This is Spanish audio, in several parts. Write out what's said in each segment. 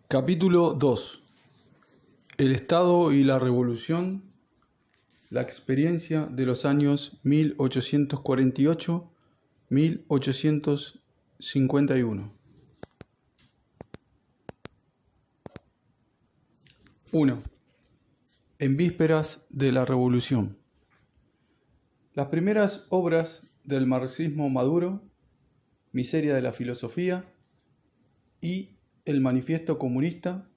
Capítulo 2. El Estado y la Revolución, la experiencia de los años 1848-1851. 1. En vísperas de la Revolución. Las primeras obras del marxismo maduro, Miseria de la filosofía y El manifiesto comunista,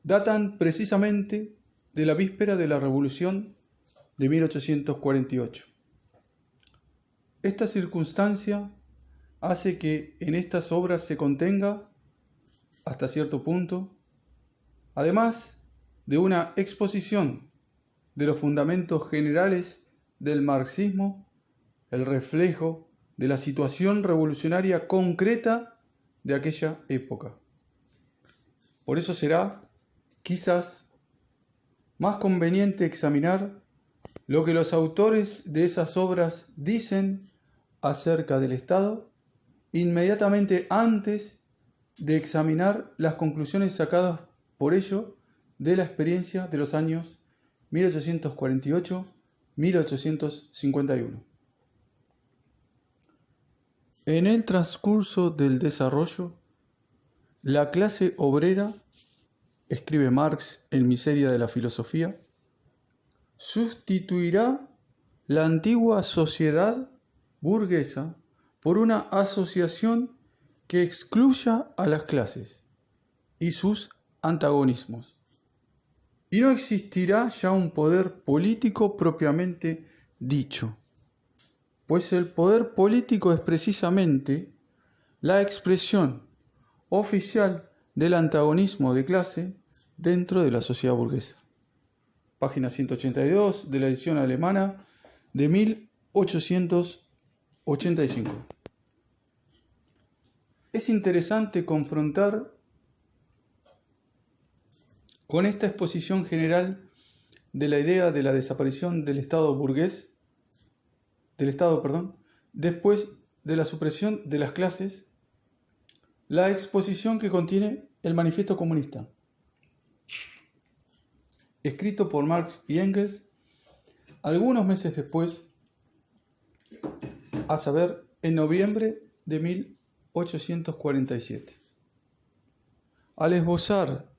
datan precisamente de la víspera de la Revolución de 1848. Esta circunstancia hace que en estas obras se contenga, hasta cierto punto, además de una exposición de los fundamentos generales del marxismo, el reflejo de la situación revolucionaria concreta de aquella época. Por eso será, quizás, más conveniente examinar lo que los autores de esas obras dicen acerca del Estado inmediatamente antes de examinar las conclusiones sacadas por ello de la experiencia de los años 1848-1851. En el transcurso del desarrollo, la clase obrera, escribe Marx en Miseria de la filosofía, sustituirá la antigua sociedad burguesa por una asociación que excluya a las clases y sus antagonismos. Y no existirá ya un poder político propiamente dicho, pues el poder político es precisamente la expresión oficial del antagonismo de clase dentro de la sociedad burguesa. Página 182 de la edición alemana de 1885. Es interesante confrontar con esta exposición general de la idea de la desaparición del Estado burgués, después de la supresión de las clases, la exposición que contiene el manifiesto comunista, escrito por Marx y Engels algunos meses después, a saber, en noviembre de 1847. Al esbozar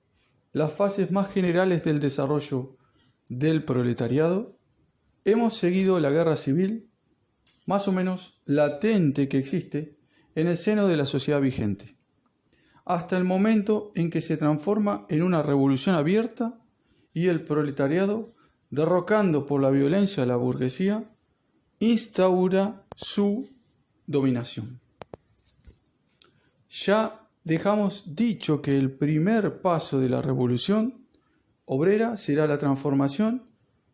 las fases más generales del desarrollo del proletariado, hemos seguido la guerra civil, más o menos latente que existe en el seno de la sociedad vigente, hasta el momento en que se transforma en una revolución abierta y el proletariado, derrocando por la violencia a la burguesía, instaura su dominación. Ya dejamos dicho que el primer paso de la revolución obrera será la transformación,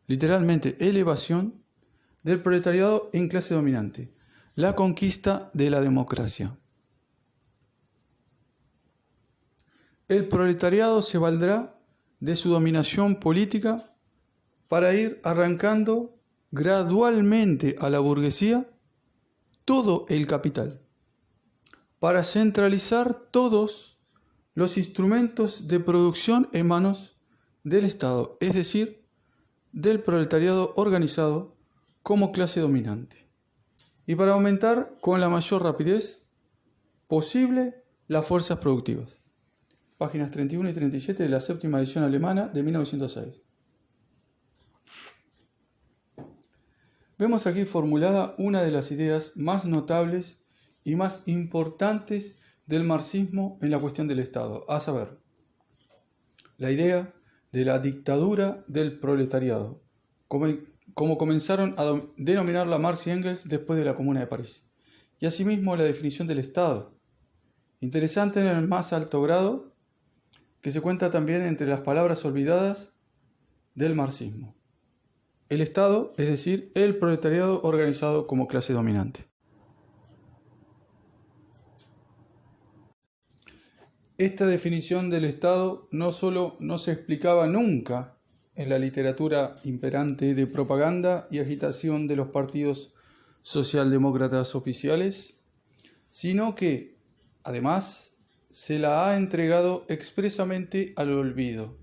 literalmente elevación, del proletariado en clase dominante, la conquista de la democracia. El proletariado se valdrá de su dominación política para ir arrancando gradualmente a la burguesía todo el capital, para centralizar todos los instrumentos de producción en manos del Estado, es decir, del proletariado organizado como clase dominante, y para aumentar con la mayor rapidez posible las fuerzas productivas. Páginas 31 y 37 de la séptima edición alemana de 1906. Vemos aquí formulada una de las ideas más notables y más importantes del marxismo en la cuestión del Estado, a saber, la idea de la dictadura del proletariado, como comenzaron a denominarla Marx y Engels después de la Comuna de París, y asimismo la definición del Estado, interesante en el más alto grado, que se cuenta también entre las palabras olvidadas del marxismo. El Estado, es decir, el proletariado organizado como clase dominante. Esta definición del Estado no solo no se explicaba nunca en la literatura imperante de propaganda y agitación de los partidos socialdemócratas oficiales, sino que, además, se la ha entregado expresamente al olvido,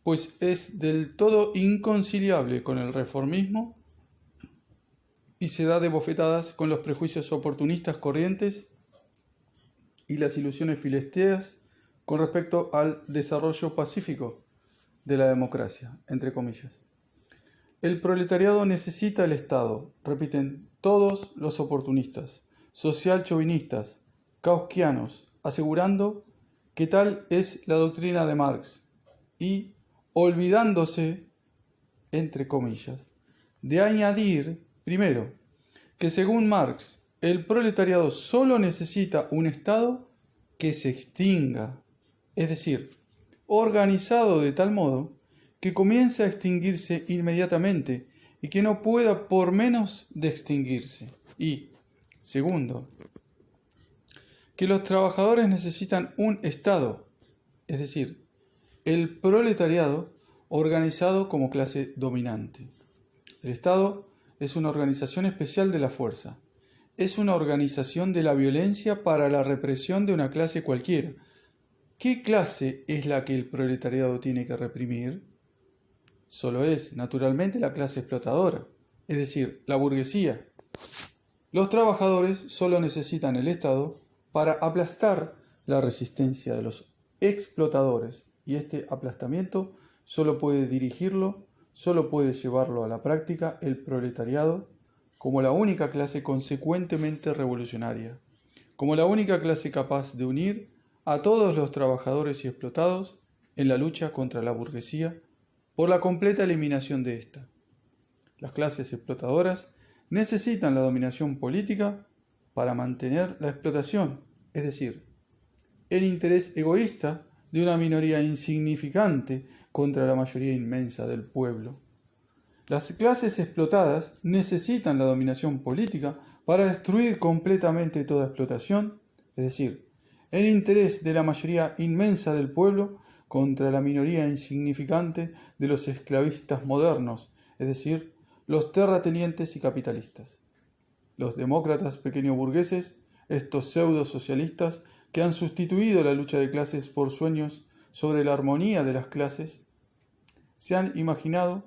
pues es del todo inconciliable con el reformismo y se da de bofetadas con los prejuicios oportunistas corrientes y las ilusiones filisteas con respecto al desarrollo pacífico de la democracia, entre comillas. El proletariado necesita el Estado, repiten todos los oportunistas, social-chauvinistas, kauskianos, asegurando que tal es la doctrina de Marx y olvidándose, entre comillas, de añadir, primero, que según Marx, el proletariado solo necesita un Estado que se extinga, es decir, organizado de tal modo que comience a extinguirse inmediatamente y que no pueda por menos de extinguirse. Y, segundo, que los trabajadores necesitan un Estado, es decir, el proletariado organizado como clase dominante. El Estado es una organización especial de la fuerza. Es una organización de la violencia para la represión de una clase cualquiera. ¿Qué clase es la que el proletariado tiene que reprimir? Solo es, naturalmente, la clase explotadora, es decir, la burguesía. Los trabajadores solo necesitan el Estado para aplastar la resistencia de los explotadores, y este aplastamiento solo puede dirigirlo, solo puede llevarlo a la práctica el proletariado como la única clase consecuentemente revolucionaria, como la única clase capaz de unir a todos los trabajadores y explotados en la lucha contra la burguesía por la completa eliminación de ésta. Las clases explotadoras necesitan la dominación política para mantener la explotación, es decir, el interés egoísta de una minoría insignificante contra la mayoría inmensa del pueblo. Las clases explotadas necesitan la dominación política para destruir completamente toda explotación, es decir, el interés de la mayoría inmensa del pueblo contra la minoría insignificante de los esclavistas modernos, es decir, los terratenientes y capitalistas. Los demócratas pequeño-burgueses, estos pseudo-socialistas que han sustituido la lucha de clases por sueños sobre la armonía de las clases, se han imaginado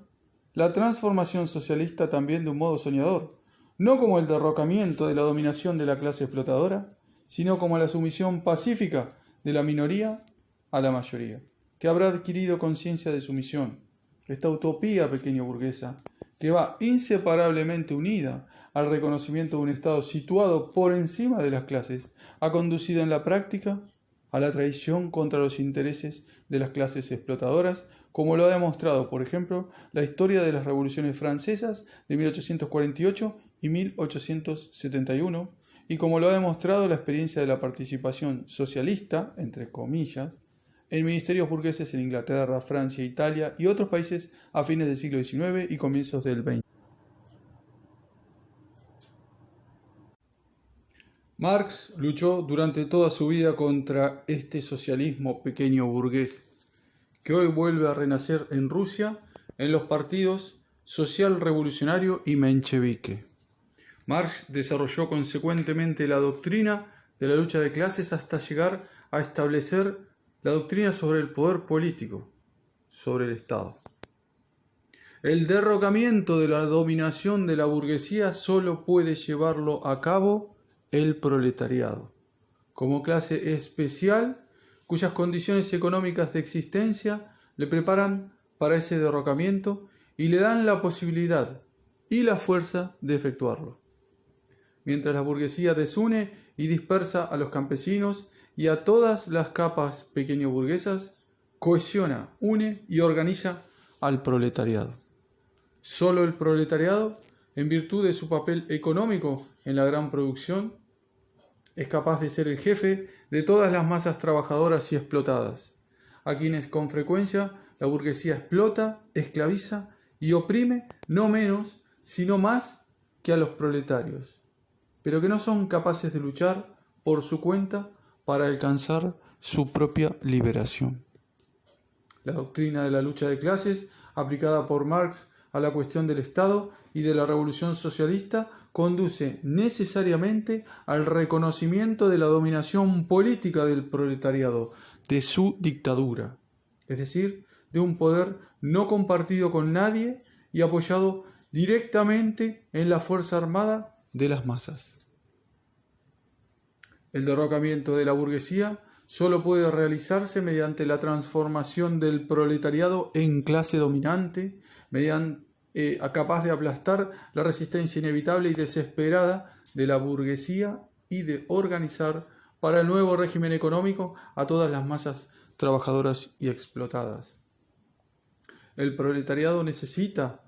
la transformación socialista también de un modo soñador, no como el derrocamiento de la dominación de la clase explotadora, sino como la sumisión pacífica de la minoría a la mayoría, que habrá adquirido conciencia de su misión. Esta utopía pequeño burguesa, que va inseparablemente unida al reconocimiento de un Estado situado por encima de las clases, ha conducido en la práctica a la traición contra los intereses de las clases explotadoras, como lo ha demostrado, por ejemplo, la historia de las revoluciones francesas de 1848 y 1871, y como lo ha demostrado la experiencia de la participación socialista, entre comillas, en ministerios burgueses en Inglaterra, Francia, Italia y otros países a fines del siglo XIX y comienzos del XX. Marx luchó durante toda su vida contra este socialismo pequeño burgués, que hoy vuelve a renacer en Rusia en los partidos social revolucionario y menchevique. Marx desarrolló consecuentemente la doctrina de la lucha de clases hasta llegar a establecer la doctrina sobre el poder político, sobre el Estado. El derrocamiento de la dominación de la burguesía solo puede llevarlo a cabo el proletariado, como clase especial cuyas condiciones económicas de existencia le preparan para ese derrocamiento y le dan la posibilidad y la fuerza de efectuarlo. Mientras la burguesía desune y dispersa a los campesinos y a todas las capas pequeño burguesas, cohesiona, une y organiza al proletariado. Solo el proletariado, en virtud de su papel económico en la gran producción, es capaz de ser el jefe de todas las masas trabajadoras y explotadas, a quienes con frecuencia la burguesía explota, esclaviza y oprime no menos, sino más que a los proletarios, pero que no son capaces de luchar por su cuenta para alcanzar su propia liberación. La doctrina de la lucha de clases, aplicada por Marx a la cuestión del Estado y de la revolución socialista, conduce necesariamente al reconocimiento de la dominación política del proletariado, de su dictadura, es decir, de un poder no compartido con nadie y apoyado directamente en la fuerza armada de las masas. El derrocamiento de la burguesía solo puede realizarse mediante la transformación del proletariado en clase dominante, capaz de aplastar la resistencia inevitable y desesperada de la burguesía y de organizar para el nuevo régimen económico a todas las masas trabajadoras y explotadas. El proletariado necesita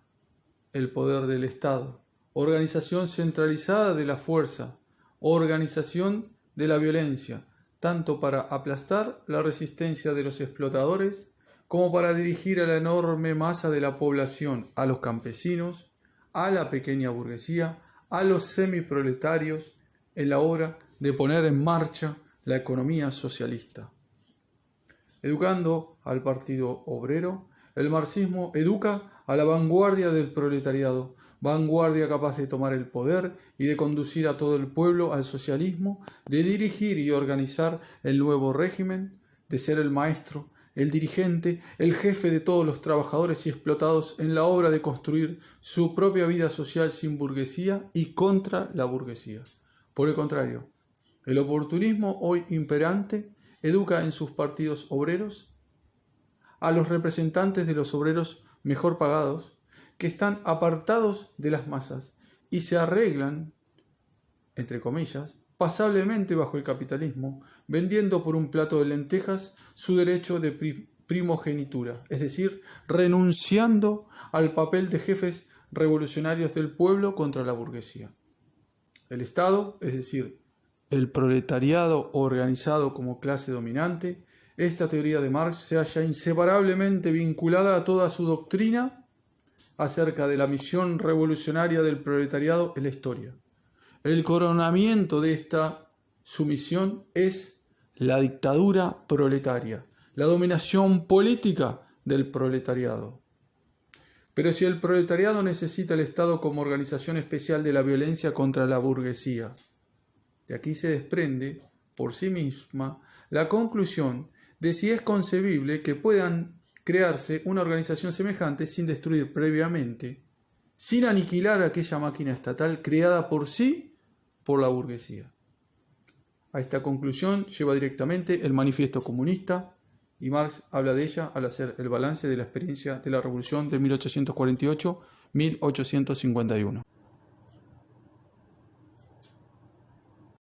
el poder del Estado, organización centralizada de la fuerza, organización de la violencia, tanto para aplastar la resistencia de los explotadores como para dirigir a la enorme masa de la población, a los campesinos, a la pequeña burguesía, a los semiproletarios, en la obra de poner en marcha la economía socialista. Educando al Partido Obrero, el marxismo educa a la vanguardia del proletariado, vanguardia capaz de tomar el poder y de conducir a todo el pueblo al socialismo, de dirigir y organizar el nuevo régimen, de ser el maestro, el dirigente, el jefe de todos los trabajadores y explotados en la obra de construir su propia vida social sin burguesía y contra la burguesía. Por el contrario, el oportunismo hoy imperante educa en sus partidos obreros a los representantes de los obreros mejor pagados, que están apartados de las masas y se arreglan, entre comillas, pasablemente bajo el capitalismo, vendiendo por un plato de lentejas su derecho de primogenitura, es decir, renunciando al papel de jefes revolucionarios del pueblo contra la burguesía. El Estado, es decir, el proletariado organizado como clase dominante, esta teoría de Marx se halla inseparablemente vinculada a toda su doctrina acerca de la misión revolucionaria del proletariado en la historia. El coronamiento de esta sumisión es la dictadura proletaria, la dominación política del proletariado. Pero si el proletariado necesita el Estado como organización especial de la violencia contra la burguesía, de aquí se desprende por sí misma la conclusión de si es concebible que puedan crearse una organización semejante sin destruir previamente, sin aniquilar aquella máquina estatal creada por sí por la burguesía. A esta conclusión lleva directamente el Manifiesto Comunista, y Marx habla de ella al hacer el balance de la experiencia de la Revolución de 1848-1851.